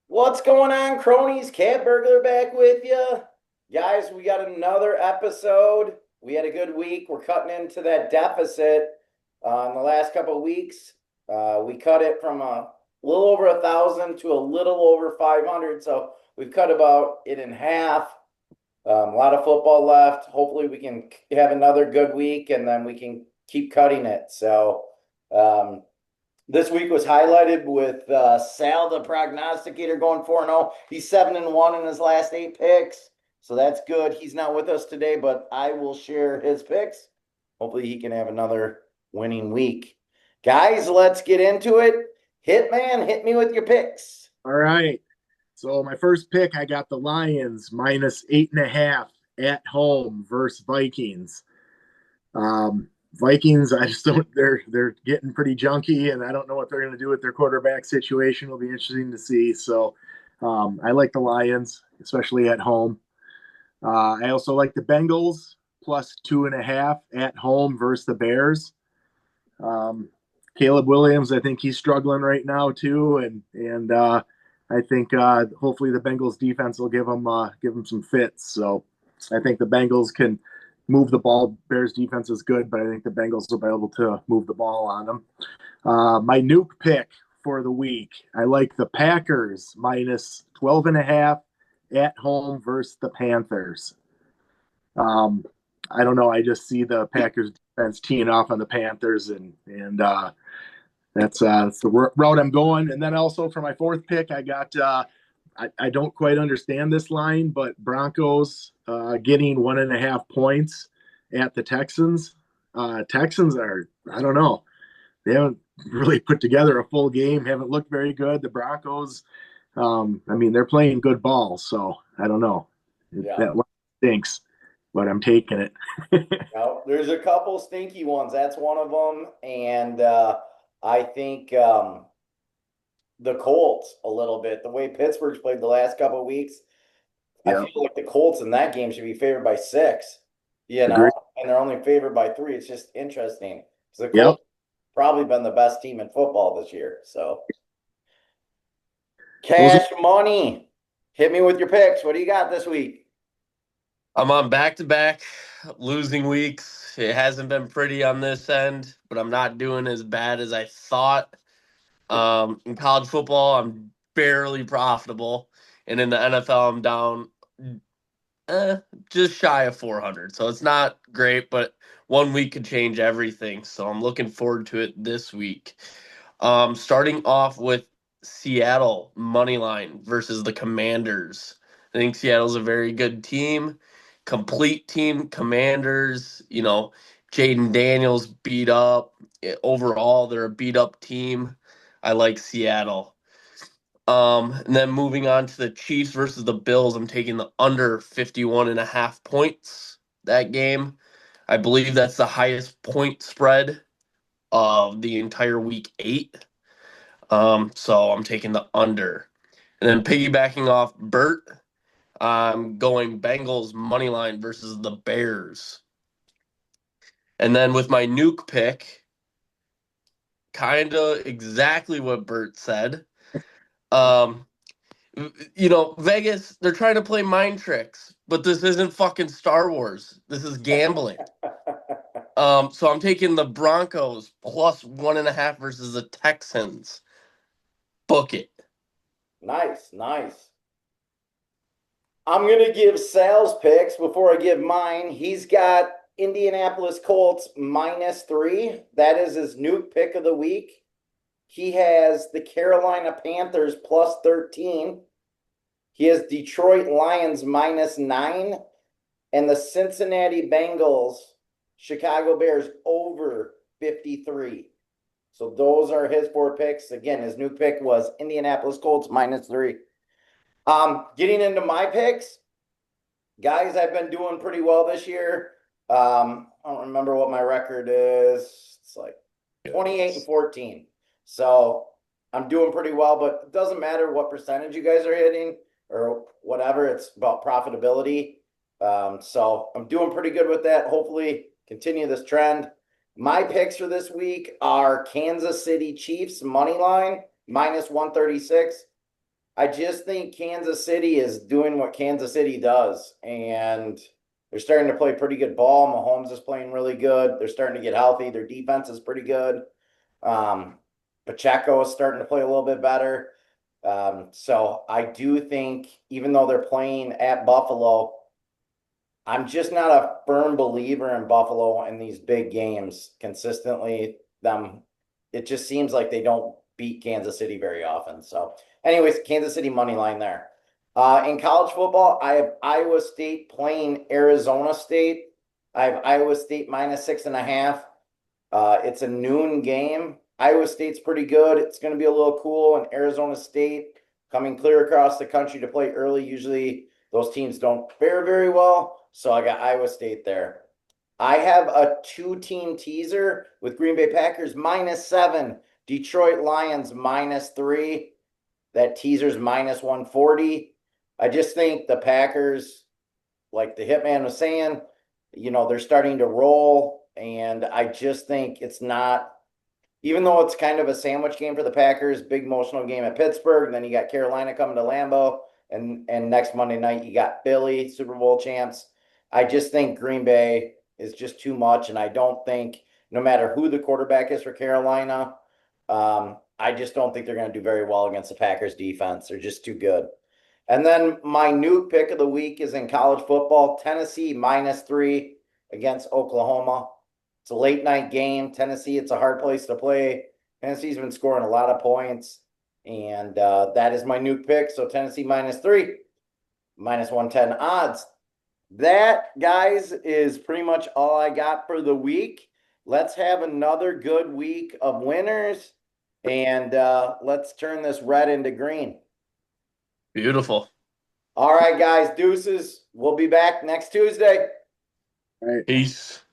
What's going on, cronies? Cat Burglar back with you. Guys, we got another episode. We had a good week. We're cutting into that deficit in the last couple of weeks. We cut it from a little over 1,000 to a little over 500. So we've cut about it in half. A lot of football left. Hopefully, we can have another good week and then we can keep cutting it. Um, this week was highlighted with Sal the Prognosticator going 4-0. He's 7-1 in his last 8 picks. So that's good. He's not with us today, but I will share his picks. Hopefully he can have another winning week. Guys, let's get into it. Hitman, hit me with your picks. All right. So my first pick, I got the Lions -8.5 at home versus Vikings. Vikings, I just don't. They're getting pretty junky, and I don't know what they're going to do with their quarterback situation. Will be interesting to see. So I like the Lions, especially at home. I also like the Bengals +2.5 at home versus the Bears. Um, Caleb Williams, I think he's struggling right now too, and I think hopefully the Bengals defense will give him some fits. So I think the Bengals can move the ball. Bears defense is good, but I think the Bengals will be able to move the ball on them. My nuke pick for the week, I like the Packers -12.5 at home versus the Panthers. Um, I don't know. I just see the Packers defense teeing off on the Panthers, and that's the route I'm going. And then also for my fourth pick, I got I don't quite understand this line, but Broncos getting 1.5 points at the Texans. Texans are, I don't know, they haven't really put together a full game, haven't looked very good. The Broncos, I mean, they're playing good ball, so I don't know. Yeah. That line stinks, but I'm taking it. No, there's a couple stinky ones. That's one of them. And I think the Colts a little bit. The way Pittsburgh's played the last couple of weeks, I Yeah, feel like the Colts in that game should be favored by 6, agree. and they're only favored by 3. It's just interesting because the Yep. Colts probably been the best team in football this year. So, Those are cash money. Hit me with your picks. What do you got this week? I'm on back to back losing weeks. It hasn't been pretty on this end, but I'm not doing as bad as I thought. In college football, I'm barely profitable, and in the NFL, I'm down eh, just shy of 400. So it's not great, but one week could change everything. So I'm looking forward to it this week. Starting off with Seattle money line versus the Commanders. I think Seattle's a very good team, complete team. Commanders, Jaden Daniels beat up. Overall, they're a beat up team. I like Seattle. And then moving on to the Chiefs versus the Bills, I'm taking the under 51.5 points that game. I believe that's the highest point spread of the entire week 8. So I'm taking the under. And then piggybacking off Bert, I'm going Bengals money line versus the Bears. And then with my nuke pick, kind of exactly what Bert said. Um, Vegas, they're trying to play mind tricks, but this isn't fucking Star Wars. This is gambling. So I'm taking the Broncos +1.5 versus the Texans. Book it. Nice, nice. I'm going to give Sal's picks before I give mine. He's got Indianapolis Colts -3. That is his nuke pick of the week. He has the Carolina Panthers +13. He has Detroit Lions -9 and the Cincinnati Bengals, Chicago Bears over 53. So those are his 4 picks. Again, his new pick was Indianapolis Colts -3. Getting into my picks, guys, I've been doing pretty well this year. I don't remember what my record is. It's like 28-14. So I'm doing pretty well, but it doesn't matter what percentage you guys are hitting or whatever. It's about profitability. So I'm doing pretty good with that. Hopefully continue this trend. My picks for this week are Kansas City Chiefs money line -136. I just think Kansas City is doing what Kansas City does, and they're starting to play pretty good ball. Mahomes is playing really good. They're starting to get healthy. Their defense is pretty good. Pacheco is starting to play a little bit better. So I do think, even though they're playing at Buffalo, I'm just not a firm believer in Buffalo in these big games consistently. It just seems like they don't beat Kansas City very often. So, anyways, Kansas City money line there. In college football, I have Iowa State playing Arizona State. I have Iowa State -6.5. It's a noon game. Iowa State's pretty good. It's going to be a little cool. And Arizona State coming clear across the country to play early. Usually those teams don't fare very well. So I got Iowa State there. I have a 2-team teaser with Green Bay Packers -7, Detroit Lions -3. That teaser's -140. I just think the Packers, like the Hitman was saying, they're starting to roll. And I just think it's not, even though it's kind of a sandwich game for the Packers, big emotional game at Pittsburgh, and then you got Carolina coming to Lambeau, and next Monday night you got Philly, Super Bowl champs. I just think Green Bay is just too much, and I don't think, no matter who the quarterback is for Carolina, I just don't think they're going to do very well against the Packers defense. They're just too good. And then my nuke pick of the week is in college football, Tennessee -3 against Oklahoma. It's a late night game. Tennessee, it's a hard place to play. Tennessee's been scoring a lot of points, and that is my nuke pick. So Tennessee -3, -110 odds. That, guys, is pretty much all I got for the week. Let's have another good week of winners, and let's turn this red into green. Beautiful. All right, guys, deuces. We'll be back next Tuesday. All right. Peace.